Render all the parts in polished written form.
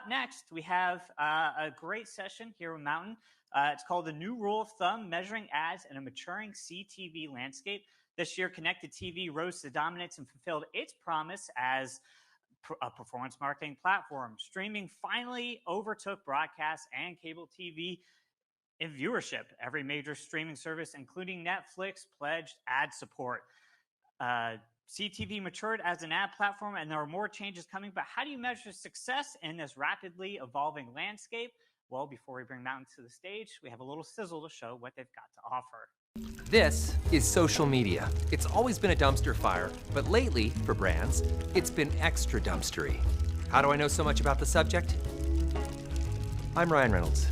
up next, we have a great session here with Mountain. It's called The New Rule of Thumb, Measuring Ads in a Maturing CTV Landscape. This year, connected TV rose to dominance and fulfilled its promise as a performance marketing platform. Streaming finally overtook broadcast and cable TV in viewership. Every major streaming service, including Netflix, pledged ad support. CTV matured as an ad platform, and there are more changes coming. But how do you measure success in this rapidly evolving landscape? Well, before we bring Mountain to the stage, we have a little sizzle to show what they've got to offer. This is social media. It's always been a dumpster fire, but lately, for brands, it's been extra dumpstery. How do I know so much about the subject? I'm Ryan Reynolds.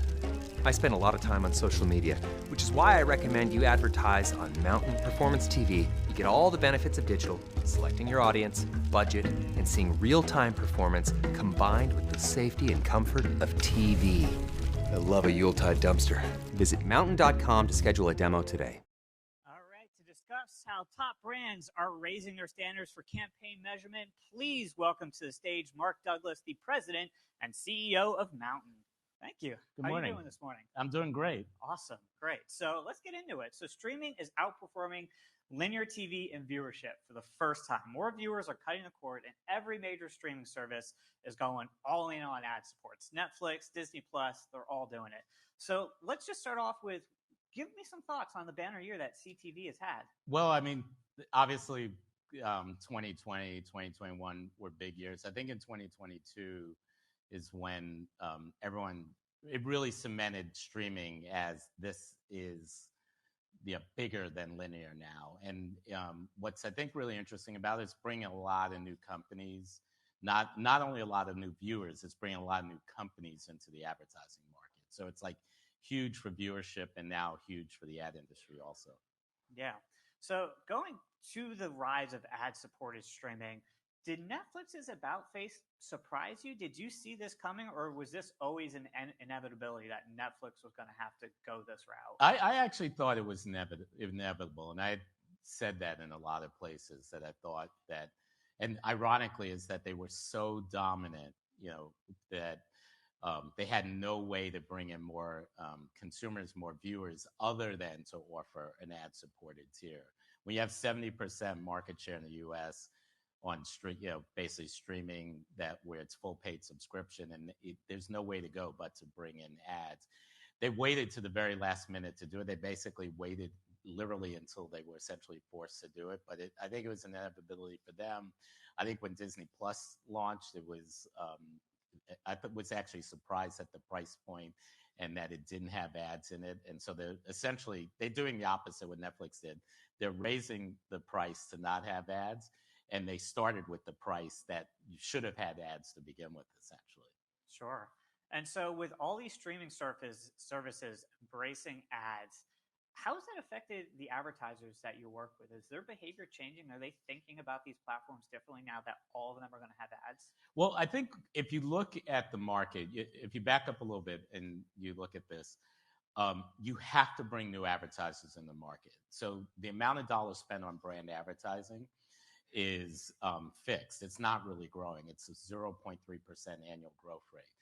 I spend a lot of time on social media, which is why I recommend you advertise on Mountain Performance TV. You get all the benefits of digital, selecting your audience, budget, and seeing real-time performance combined with the safety and comfort of TV. I love a Yuletide dumpster. Visit mountain.com to schedule a demo today. All right, to discuss how top brands are raising their standards for campaign measurement, please welcome to the stage Mark Douglas, the president and CEO of Mountain. Thank you. Good morning. How are you doing this morning? I'm doing great. Awesome. Great. So let's get into it. So streaming is outperforming linear TV in viewership for the first time. More viewers are cutting the cord, and every major streaming service is going all in on ad supports. Netflix, Disney Plus, they're all doing it. So let's just start off with, give me some thoughts on the banner year that CTV has had. Well, I mean, obviously 2020, 2021 were big years. I think in 2022 is when it really cemented streaming as this is bigger than linear now. And what's I think really interesting about it is bringing a lot of new companies, not only a lot of new viewers, it's bringing a lot of new companies into the advertising market. So it's like huge for viewership and now huge for the ad industry also. Yeah. So going to the rise of ad-supported streaming, did Netflix's about-face surprise you? Did you see this coming, or was this always an inevitability that Netflix was going to have to go this route? I actually thought it was inevitable, and I had said that in a lot of places that I thought that, and ironically is that they were so dominant, that they had no way to bring in more consumers, more viewers, other than to offer an ad-supported tier. When you have 70% market share in the U.S., on basically streaming where it's full paid subscription, and there's no way to go but to bring in ads. They waited to the very last minute to do it. They basically waited literally until they were essentially forced to do it. But I think it was an inevitability for them. I think when Disney Plus launched, I was actually surprised at the price point and that it didn't have ads in it. And so they're doing the opposite of what Netflix did. They're raising the price to not have ads. And they started with the price that you should have had ads to begin with, essentially. Sure. And so with all these streaming services embracing ads, how has that affected the advertisers that you work with? Is their behavior changing? Are they thinking about these platforms differently now that all of them are going to have ads? Well, I think if you look at the market, if you back up a little bit and you look at this, you have to bring new advertisers in the market. So the amount of dollars spent on brand advertising is fixed. It's not really growing. It's a 0.3% annual growth rate.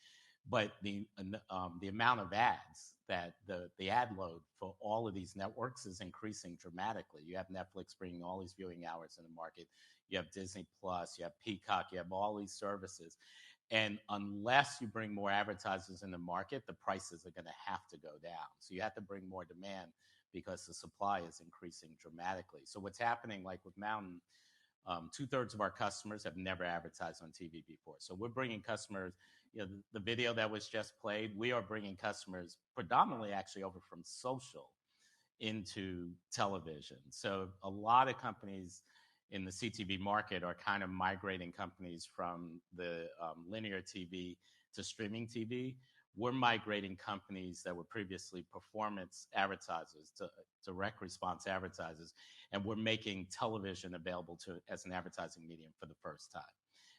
But the amount of ads that the ad load for all of these networks is increasing dramatically. You have Netflix bringing all these viewing hours in the market. You have Disney Plus. You have Peacock. You have all these services. And unless you bring more advertisers in the market, the prices are going to have to go down. So you have to bring more demand because the supply is increasing dramatically. So what's happening, like with Mountain, 2/3 of our customers have never advertised on TV before. So we're bringing customers, the video that was just played, we are bringing customers predominantly actually over from social into television. So a lot of companies in the CTV market are kind of migrating companies from the linear TV to streaming TV. We're migrating companies that were previously performance advertisers to direct response advertisers, and we're making television available as an advertising medium for the first time.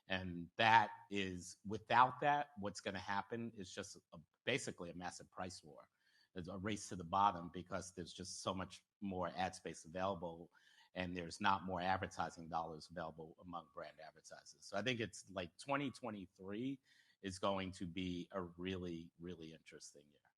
And that is, without that, what's going to happen is just basically a massive price war. There's a race to the bottom because there's just so much more ad space available, and there's not more advertising dollars available among brand advertisers. So I think it's like 2023 is going to be a really, really interesting year.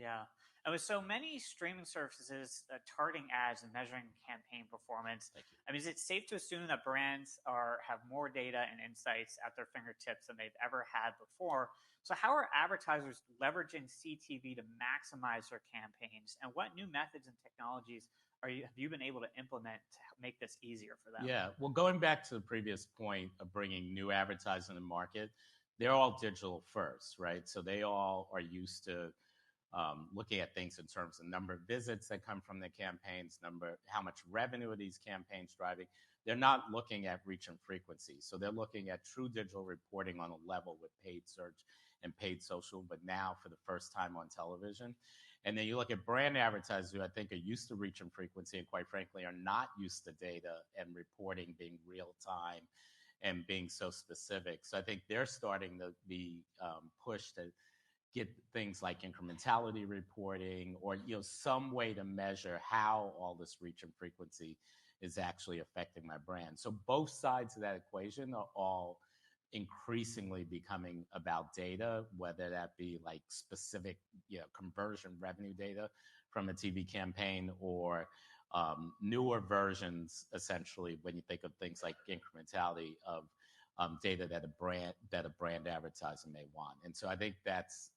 Yeah. And with so many streaming services targeting ads and measuring campaign performance, I mean, is it safe to assume that brands have more data and insights at their fingertips than they've ever had before? So how are advertisers leveraging CTV to maximize their campaigns? And what new methods and technologies have you been able to implement to make this easier for them? Yeah, well, going back to the previous point of bringing new advertising to market, they're all digital first, right? So they all are used to looking at things in terms of number of visits that come from the campaigns, how much revenue are these campaigns driving. They're not looking at reach and frequency. So they're looking at true digital reporting on a level with paid search and paid social, but now for the first time on television. And then you look at brand advertisers who I think are used to reach and frequency and quite frankly are not used to data and reporting being real time and being so specific. So I think they're starting to be pushed to get things like incrementality reporting or some way to measure how all this reach and frequency is actually affecting my brand. So both sides of that equation are all increasingly becoming about data, whether that be like specific conversion revenue data from a TV campaign or newer versions, essentially, when you think of things like incrementality of data that a brand advertiser may want. And so I think that's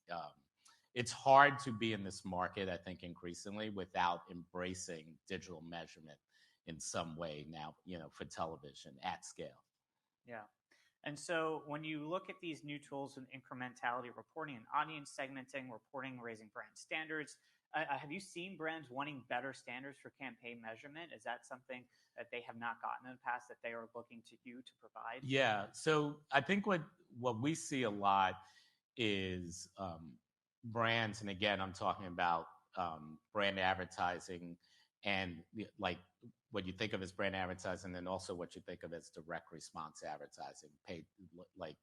it's hard to be in this market, I think, increasingly without embracing digital measurement in some way now, for television at scale. Yeah. And so when you look at these new tools in incrementality reporting and audience segmenting, reporting, raising brand standards, have you seen brands wanting better standards for campaign measurement? Is that something that they have not gotten in the past that they are looking to you to provide? Yeah. So I think what we see a lot is brands, and again, I'm talking about brand advertising and like what you think of as brand advertising and also what you think of as direct response advertising, paid, like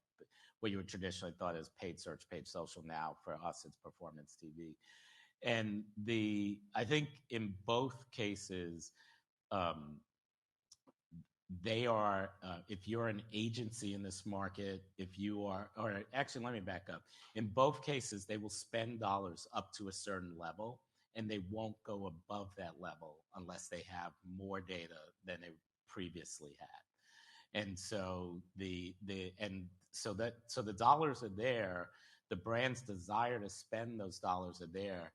what you would traditionally thought as paid search, paid social. Now for us, it's performance TV. And I think in both cases, they are, if you're an agency in this market, or actually, let me back up. In both cases, they will spend dollars up to a certain level, and they won't go above that level unless they have more data than they previously had. And so the dollars are there. The brand's desire to spend those dollars are there,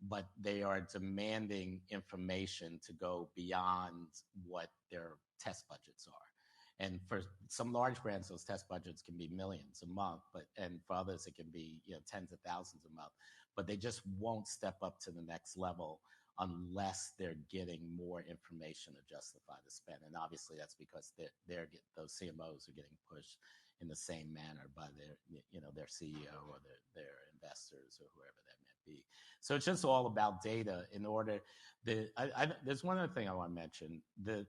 but they are demanding information to go beyond what their test budgets are. And for some large brands, those test budgets can be millions a month, and for others, it can be tens of thousands a month. But they just won't step up to the next level unless they're getting more information to justify the spend. And obviously, that's because those CMOs are getting pushed in the same manner by their CEO or their investors or whoever that may be. So it's just all about data. There's one other thing I want to mention. The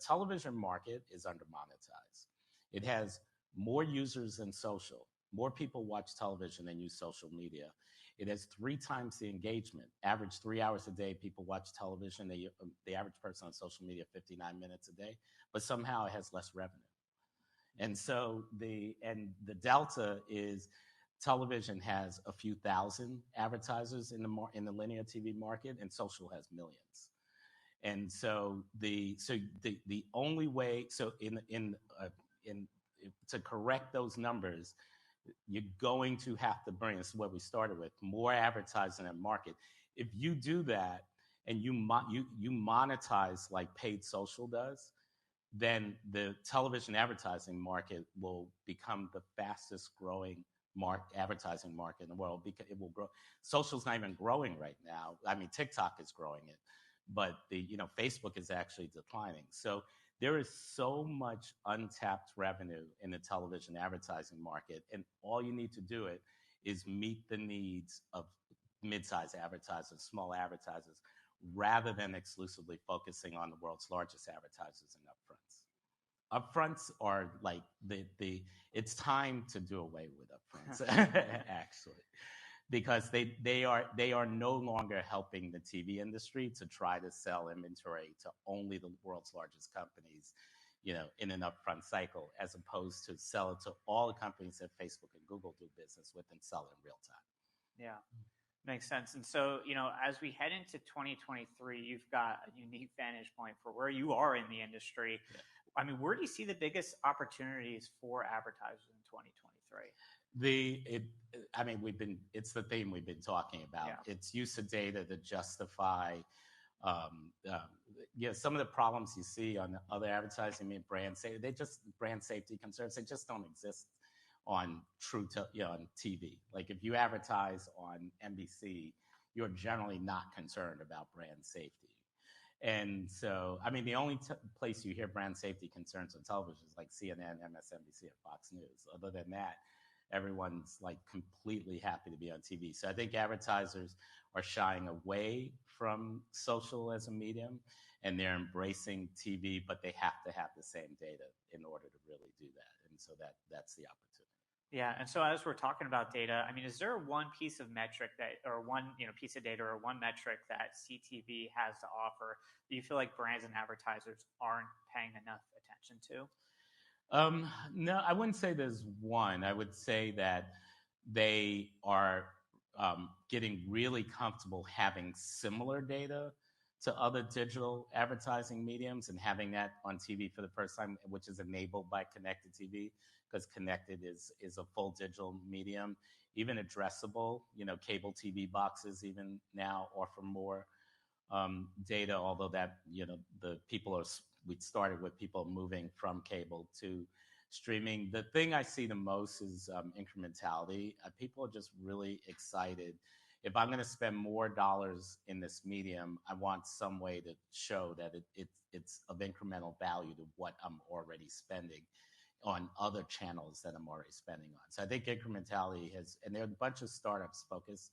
television market is under-monetized. It has more users than social. More people watch television than use social media. It has 3 times the engagement. Average 3 hours a day, people watch television. The average person on social media, 59 minutes a day, but somehow it has less revenue. And so the delta is television has a few thousand advertisers in the linear TV market, and social has millions. And so the only way to correct those numbers, you're going to have to bring, this is what we started with, more advertising and market. If you do that and you monetize like paid social does, then the television advertising market will become the fastest growing advertising market in the world because it will grow. Social's not even growing right now. I mean, TikTok is growing it, but Facebook is actually declining. So there is so much untapped revenue in the television advertising market, and all you need to do is meet the needs of mid-size advertisers, small advertisers, rather than exclusively focusing on the world's largest advertisers and upfronts. Upfronts are like it's time to do away with upfronts, actually, because they are no longer helping the TV industry to try to sell inventory to only the world's largest companies, in an upfront cycle, as opposed to sell it to all the companies that Facebook and Google do business with and sell in real time. Yeah. Makes sense. And so, as we head into 2023, you've got a unique vantage point for where you are in the industry. Yeah. I mean, where do you see the biggest opportunities for advertisers in 2023? It's the theme we've been talking about. Yeah. It's use of data to justify, some of the problems you see on other advertising, brand safety concerns, they just don't exist on on TV. Like if you advertise on NBC, you're generally not concerned about brand safety. And so, the only place you hear brand safety concerns on television is like CNN, MSNBC, and Fox News. Other than that, everyone's like completely happy to be on TV. So I think advertisers are shying away from social as a medium, and they're embracing TV, but they have to have the same data in order to really do that. And so that's the opportunity. Yeah, and so as we're talking about data, is there one piece of metric or one piece of data or one metric that CTV has to offer that you feel like brands and advertisers aren't paying enough attention to? No, I wouldn't say there's one. I would say that they are getting really comfortable having similar data to other digital advertising mediums and having that on TV for the first time, which is enabled by connected TV, because connected is a full digital medium, even addressable. Cable TV boxes even now offer more data, although that, we started with people moving from cable to streaming. The thing I see the most is incrementality. People are just really excited. If I'm going to spend more dollars in this medium, I want some way to show that it's of incremental value to what I'm already spending on other channels that I'm already spending on. So I think incrementality and there are a bunch of startups focused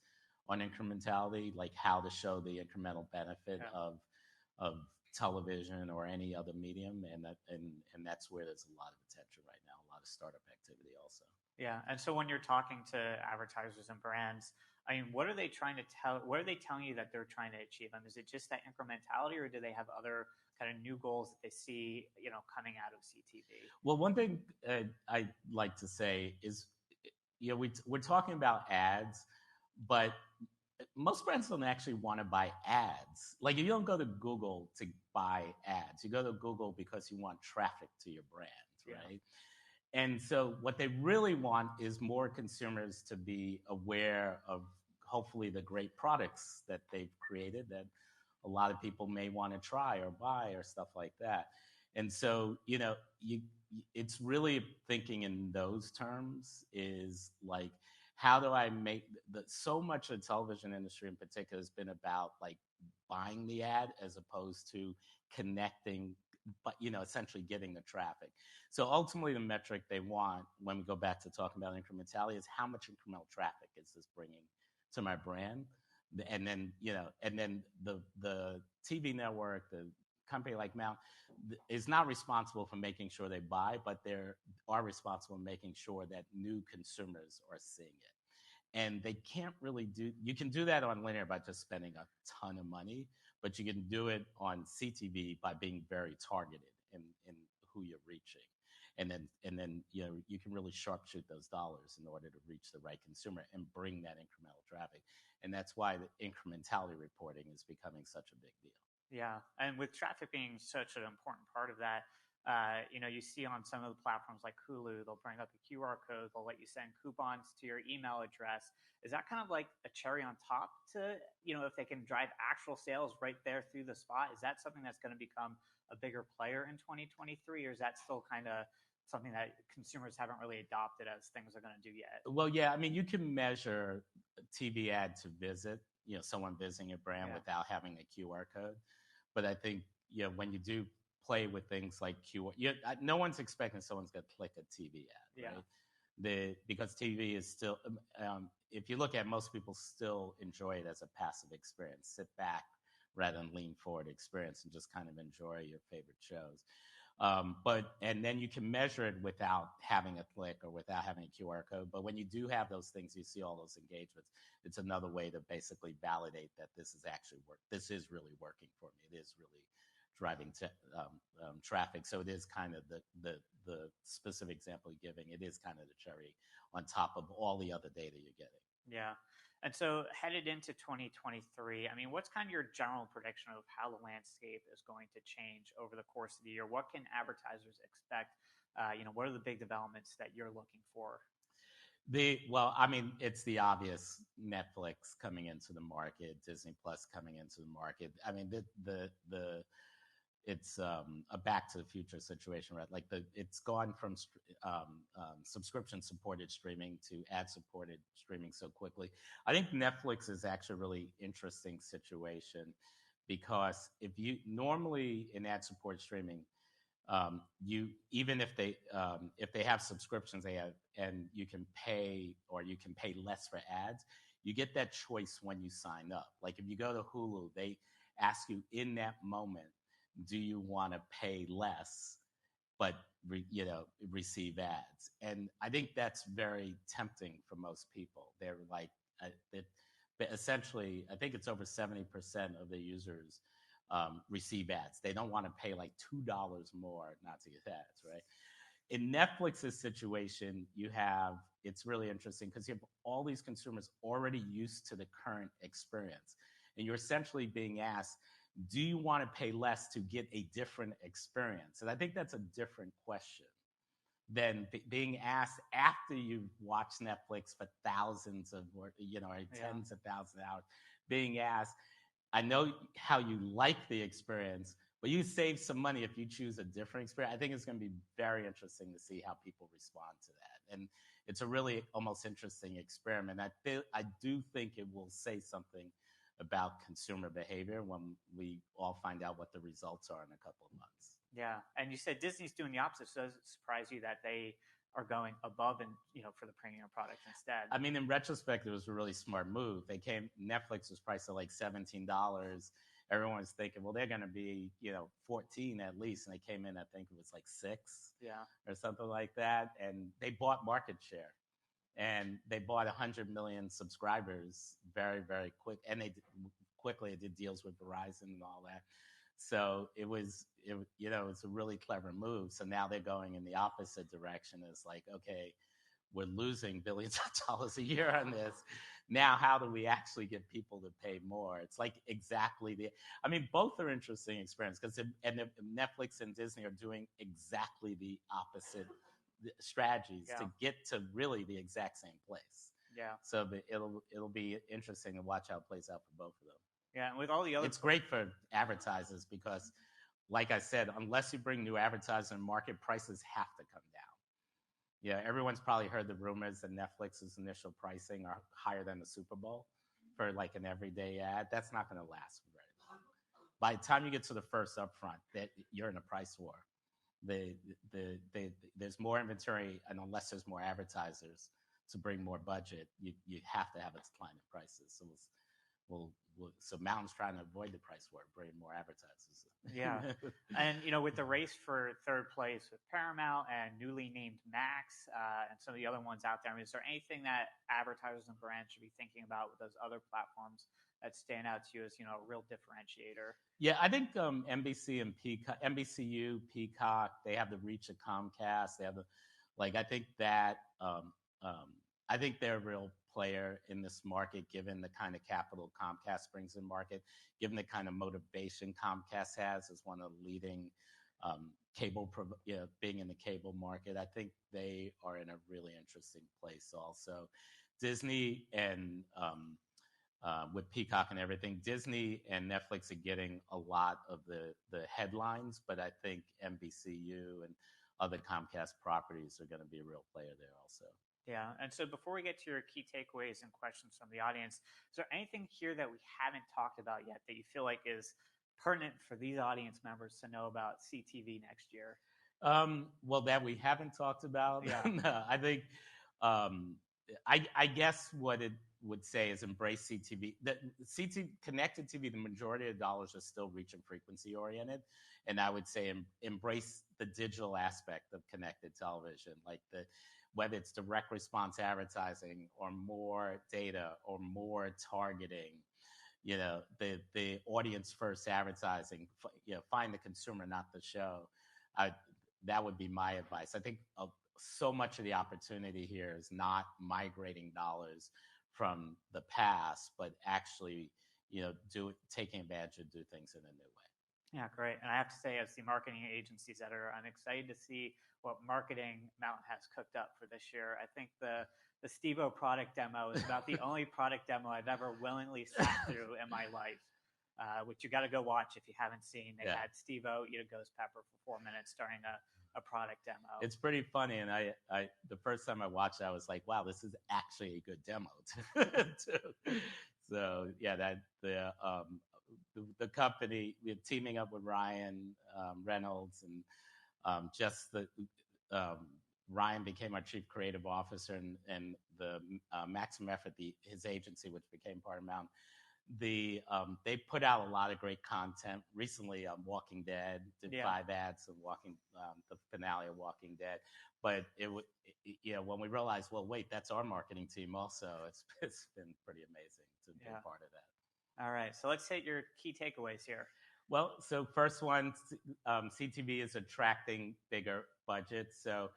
on incrementality, like how to show the incremental benefit of television or any other medium, and that's where there's a lot of attention right now, a lot of startup activity also. Yeah, and so when you're talking to advertisers and brands, what are they trying to tell? What are they telling you that they're trying to achieve? Is it just that incrementality, or do they have other kind of new goals that they see, coming out of CTV? Well, one thing I'd like to say is, we're talking about ads, but most brands don't actually want to buy ads. Like, you don't go to Google to buy ads. You go to Google because you want traffic to your brand, right? Yeah. And so what they really want is more consumers to be aware of, hopefully, the great products that they've created that a lot of people may want to try or buy or stuff like that. And so, it's really thinking in those terms, is like, how do I make so much of the television industry in particular has been about like buying the ad as opposed to connecting, but essentially getting the traffic. So ultimately the metric they want, when we go back to talking about incrementality, is how much incremental traffic is this bringing to my brand? And then, the TV network, the company like Mount, is not responsible for making sure they buy, but they are responsible for making sure that new consumers are seeing it. And they can't really you can do that on linear by just spending a ton of money, but you can do it on CTV by being very targeted in who you're reaching. And then you can really sharpshoot those dollars in order to reach the right consumer and bring that incremental traffic. And that's why the incrementality reporting is becoming such a big deal. Yeah, and with traffic being such an important part of that, you see on some of the platforms like Hulu, they'll bring up a QR code, they'll let you send coupons to your email address. Is that kind of like a cherry on top to, if they can drive actual sales right there through the spot? Is that something that's going to become a bigger player in 2023, or is that still kind of something that consumers haven't really adopted as things are going to do yet? Well, yeah, you can measure TV ad to visit, someone visiting a brand without having a QR code. But I think, when you do play with things like QR, no one's expecting someone's going to click a TV ad, right? Because TV is still, if you look at, most people still enjoy it as a passive experience, sit back rather than lean forward experience and just kind of enjoy your favorite shows. And then you can measure it without having a click or without having a QR code. But when you do have those things, you see all those engagements, it's another way to basically validate that this is actually this is really working for me. It is really driving traffic. So it is kind of the specific example you're giving. It is kind of the cherry on top of all the other data you're getting. Yeah. And so headed into 2023, I mean, what's kind of your general prediction of how the landscape is going to change over the course of the year? What can advertisers expect? What are the big developments that you're looking for? Well, I mean, it's the obvious: Netflix coming into the market, Disney Plus coming into the market. I mean, it's a Back to the Future situation, right? Like it's gone from subscription-supported streaming to ad-supported streaming so quickly. I think Netflix is actually a really interesting situation because if you normally in ad-supported streaming, you even if they have subscriptions and you can pay or you can pay less for ads, you get that choice when you sign up. Like if you go to Hulu, they ask you in that moment, do you want to pay less but receive ads? And I think that's very tempting for most people. They're like, but essentially, I think it's over 70% of the users receive ads. They don't want to pay like $2 more not to get ads, right? In Netflix's situation, it's really interesting because you have all these consumers already used to the current experience. And you're essentially being asked, do you want to pay less to get a different experience? And I think that's a different question than being asked after you've watched Netflix for thousands of, or tens of thousands of hours, being asked, I know how you like the experience, but you save some money if you choose a different experience. I think it's going to be very interesting to see how people respond to that. And it's a really almost interesting experiment. I do think it will say something about consumer behavior when we all find out what the results are in a couple of months. Yeah. And you said Disney's doing the opposite. So does it surprise you that they are going above and, for the premium product instead? I mean, in retrospect, it was a really smart move. Netflix was priced at like $17. Everyone was thinking, well, they're going to be, 14 at least. And they came in, I think it was like 6 or something like that. And they bought market share. And they bought 100 million subscribers very, very quick. And they quickly did deals with Verizon and all that. So it was a really clever move. So now they're going in the opposite direction. It's like, okay, we're losing billions of dollars a year on this. Now, how do we actually get people to pay more? It's like both are interesting experiences because Netflix and Disney are doing exactly the opposite strategies to get to really the exact same place. Yeah. So it'll be interesting to watch how it plays out for both of them. Yeah, and with all the other, it's great for advertisers because, like I said, unless you bring new advertisers in market, prices have to come down. Yeah, everyone's probably heard the rumors that Netflix's initial pricing are higher than the Super Bowl for like an everyday ad. That's not going to last very long. By the time you get to the first upfront, that you're in a price war. There's more inventory, and unless there's more advertisers to bring more budget, you have to have a decline in prices. So so Mountain's trying to avoid the price war, bring more advertisers. Yeah, and with the race for third place with Paramount and newly named Max and some of the other ones out there, I mean, is there anything that advertisers and brands should be thinking about with those other platforms that stand out to you as a real differentiator? Yeah, I think NBC and Peacock, NBCU, Peacock, they have the reach of Comcast. They have I think that I think they're a real player in this market, given the kind of capital Comcast brings in market, given the kind of motivation Comcast has as one of the leading being in the cable market. I think they are in a really interesting place also. Disney and with Peacock and everything, Disney and Netflix are getting a lot of the headlines, but I think NBCU and other Comcast properties are going to be a real player there also. Yeah, and so before we get to your key takeaways and questions from the audience, is there anything here that we haven't talked about yet that you feel like is pertinent for these audience members to know about CTV next year? Well, that we haven't talked about. Yeah. No, I think I guess what it would say is embrace CTV. Connected TV, the majority of dollars are still reach and frequency oriented, and I would say embrace the digital aspect of connected television, whether it's direct response advertising or more data or more targeting. the audience first advertising, find the consumer, not the show. That would be my advice. I think so much of the opportunity here is not migrating dollars from the past, but actually, taking advantage of do things in a new way. Yeah, great. And I have to say, as the marketing agency's editor, I'm excited to see what marketing Mountain has cooked up for this year. I think the Steve-O product demo is about the only product demo I've ever willingly sat through in my life, which you got to go watch if you haven't seen. They had Steve-O eat a ghost pepper for 4 minutes during a product demo. It's pretty funny, and I the first time I watched it, I was like, "Wow, this is actually a good demo." So yeah, that the company, we're teaming up with Ryan Reynolds, and Ryan became our chief creative officer, and the Maximum Effort, his agency, which became part of Mountain. They put out a lot of great content recently. Walking Dead did 5 ads of the finale of Walking Dead, but when we realized, well, wait, that's our marketing team also. It's been pretty amazing to be a part of that. All right, so let's hit your key takeaways here. Well, so first one, CTV is attracting bigger budgets. So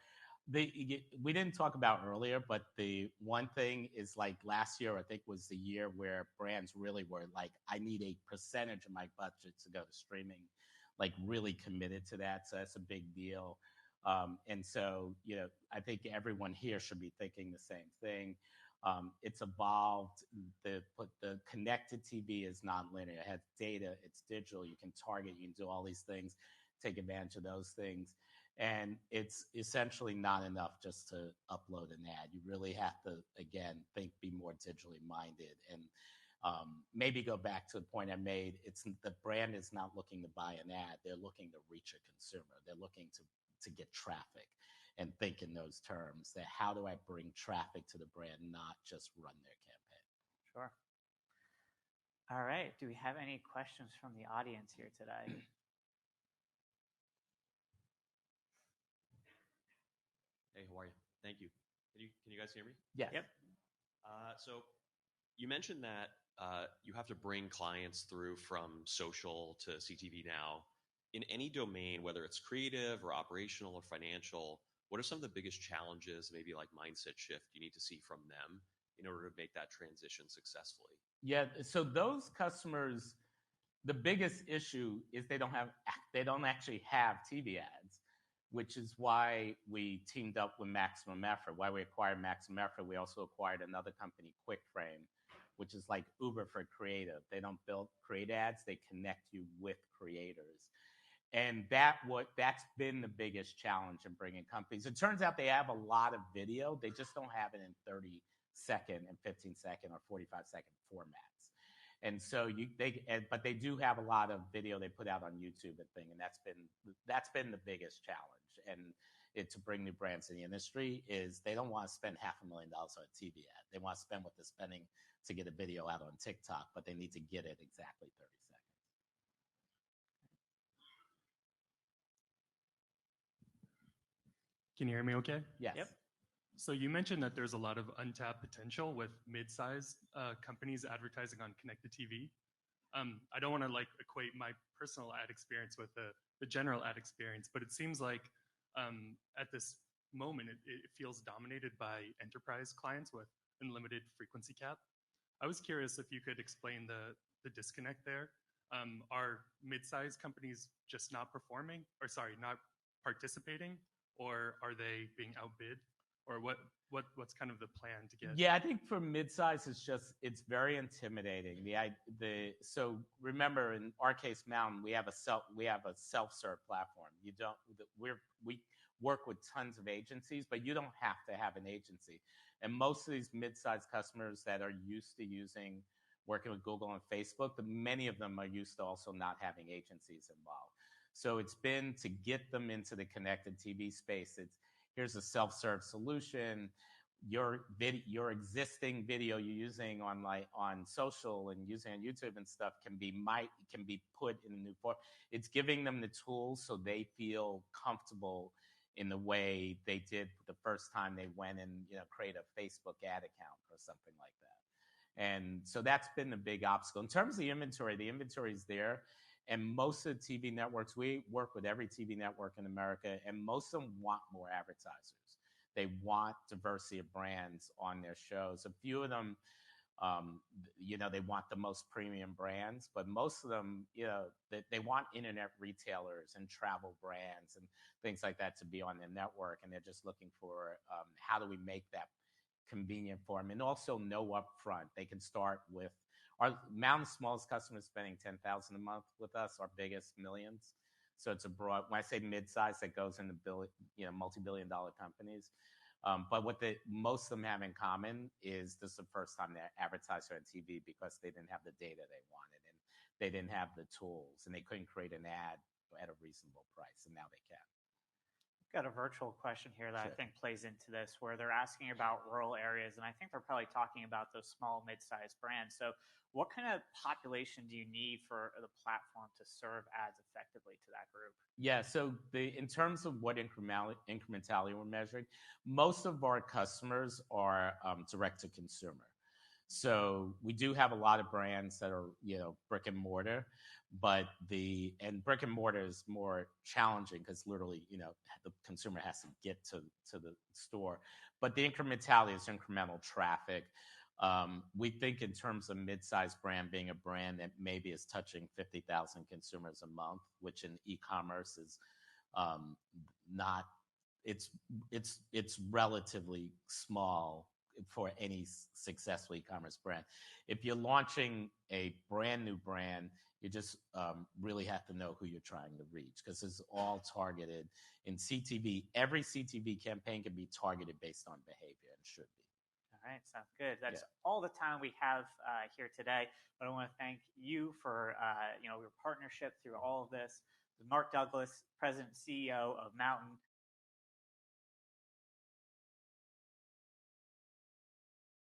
we didn't talk about earlier, but the one thing is, like, last year, I think, was the year where brands really were like, I need a percentage of my budget to go to streaming, like really committed to that. So that's a big deal. And so, I think everyone here should be thinking the same thing. It's evolved. The connected TV is non-linear. It has data. It's digital. You can target. You can do all these things, take advantage of those things. And it's essentially not enough just to upload an ad. You really have to, again, be more digitally minded. And maybe go back to the point I made. The brand is not looking to buy an ad. They're looking to reach a consumer. They're looking to get traffic, and think in those terms, that how do I bring traffic to the brand, not just run their campaign. Sure. All right. Do we have any questions from the audience here today? Hey, how are you? Thank you. Can you guys hear me? Yes. Yep. So you mentioned that you have to bring clients through from social to CTV now. In any domain, whether it's creative or operational or financial, what are some of the biggest challenges, maybe like mindset shift, you need to see from them in order to make that transition successfully? Yeah. So those customers, the biggest issue is they don't actually have TV ads, which is why we teamed up with Maximum Effort. Why we acquired Maximum Effort. We also acquired another company, QuickFrame, which is like Uber for creative. They don't create ads. They connect you with creators. And that's been the biggest challenge in bringing companies. It turns out they have a lot of video. They just don't have it in 30-second and 15-second or 45-second formats. And so but they do have a lot of video they put out on YouTube and thing. And that's been the biggest challenge. And to bring new brands in the industry is they don't want to spend $500,000 on a TV ad. They want to spend what they're spending to get a video out on TikTok, but they need to get it exactly 30 seconds. Can you hear me okay? Yes. Yep. So you mentioned that there's a lot of untapped potential with mid-sized companies advertising on connected TV. I don't want to equate my personal ad experience with the general ad experience, but it seems like at this moment it feels dominated by enterprise clients with unlimited frequency cap. I was curious if you could explain the disconnect there. Are mid-sized companies just not not participating? Or are they being outbid? Or what's kind of the plan to get? Yeah, I think for midsize, it's very intimidating. So remember, in our case, Mountain, we have a self-serve platform. We work with tons of agencies, but you don't have to have an agency. And most of these mid-sized customers that are used to working with Google and Facebook, many of them are used to also not having agencies involved. So it's been to get them into the connected TV space. Here's a self-serve solution. Your existing video you're using on social and using on YouTube and stuff can be put in a new form. It's giving them the tools so they feel comfortable in the way they did the first time they went and create a Facebook ad account or something like that. And so that's been the big obstacle. In terms of the inventory is there. And most of the TV networks, we work with every TV network in America, and most of them want more advertisers. They want diversity of brands on their shows. A few of them, they want the most premium brands, but most of them, they want internet retailers and travel brands and things like that to be on their network. And they're just looking for how do we make that convenient for them, and also no upfront. They can start with our Mountain's smallest customer spending $10,000 a month with us. Our biggest millions. So it's a broad. When I say mid-size, that goes into multi-billion-dollar companies. But what most of them have in common is this is the first time they're advertising on TV because they didn't have the data they wanted, and they didn't have the tools, and they couldn't create an ad at a reasonable price, and now they can. Got a virtual question here that I think plays into this, where they're asking about rural areas, and I think they're probably talking about those small, mid-sized brands. So what kind of population do you need for the platform to serve ads effectively to that group? Yeah, so in terms of what incrementality we're measuring, most of our customers are direct to consumer. So we do have a lot of brands that are, brick and mortar, but brick and mortar is more challenging because literally, the consumer has to get to the store. But the incrementality is incremental traffic. We think in terms of mid-sized brand being a brand that maybe is touching 50,000 consumers a month, which in e-commerce is not. It's relatively small for any successful e-commerce brand. If you're launching a brand new brand, you just really have to know who you're trying to reach, because it's all targeted in CTV. Every CTV campaign can be targeted based on behavior and should be. All right, sounds good. That's all the time we have here today. But I want to thank you for your partnership through all of this. Mark Douglas, President and CEO of Mountain.